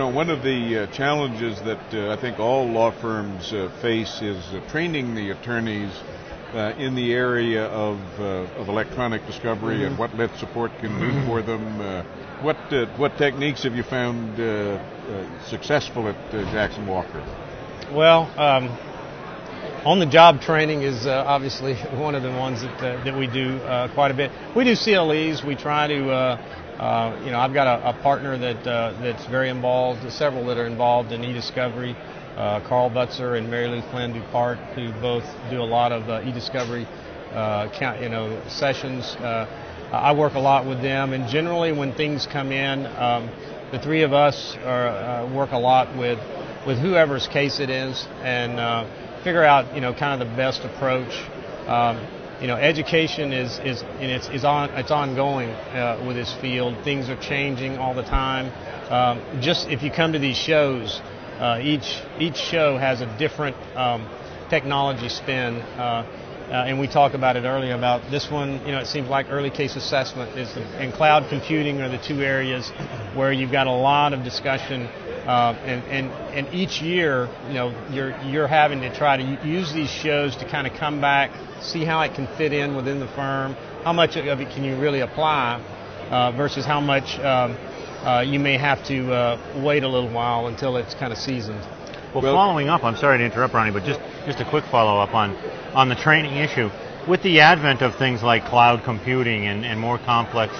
know, one of the challenges that I think all law firms face is training the attorneys in the area of electronic discovery and what let support can do for them. What techniques have you found successful at Jackson Walker? Well, on-the-job training is obviously one of the ones that we do quite a bit. We do CLEs. We try to, I've got a partner that's very involved, several that are involved in e-discovery. Carl Butzer and Mary Lou Flynn Dupart, who both do a lot of e-discovery sessions. I work a lot with them, and generally when things come in, the three of us work a lot with whoever's case it is, and figure out kind of the best approach. Education is ongoing with this field. Things are changing all the time. Just if you come to these shows, each show has a different technology spin, and we talked about it earlier about this one. It seems like early case assessment and cloud computing are the two areas where you've got a lot of discussion, and each year you're having to try to use these shows to kind of come back, see how it can fit in within the firm, how much of it can you really apply versus how much you may have to wait a little while until it's kind of seasoned. Well, following up, I'm sorry to interrupt, Ronnie, but just a quick follow-up on the training issue. With the advent of things like cloud computing and more complex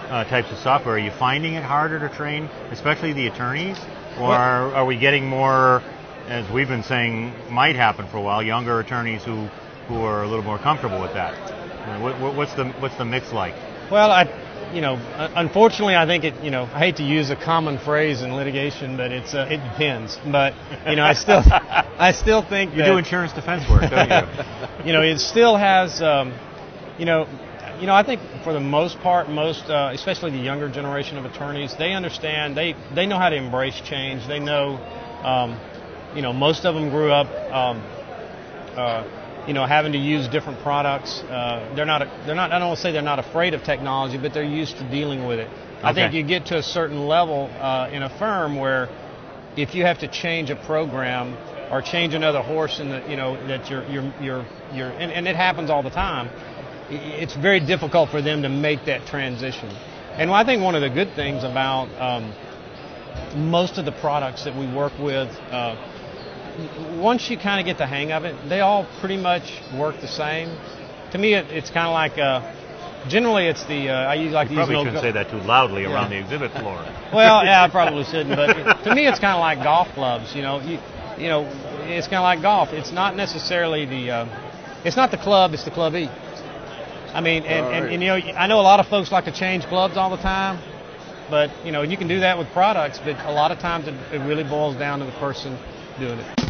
types of software, are you finding it harder to train, especially the attorneys? Or are we getting more, as we've been saying might happen for a while, younger attorneys who are a little more comfortable with that? What's the mix like? Well, unfortunately, I think I hate to use a common phrase in litigation, but it depends. But I still think you do insurance defense work, don't you? It still has. I think for the most part, especially the younger generation of attorneys, they understand. They know how to embrace change. They know. Most of them grew up. Having to use different products. They're not. I don't want to say they're not afraid of technology, but they're used to dealing with it. Okay. I think you get to a certain level in a firm where, if you have to change a program or change another horse in the, that and it happens all the time. It's very difficult for them to make that transition. And I think one of the good things about most of the products that we work with. Once you kind of get the hang of it, they all pretty much work the same. To me, it's kind of like, generally it's the, I use like you these. Probably shouldn't say that too loudly around the exhibit floor. Well, yeah, I probably shouldn't, but to me it's kind of like golf clubs, it's kind of like golf. It's not necessarily it's not the club, it's the clubby. I mean, I know a lot of folks like to change clubs all the time, but, you can do that with products, but a lot of times it really boils down to the person doing it.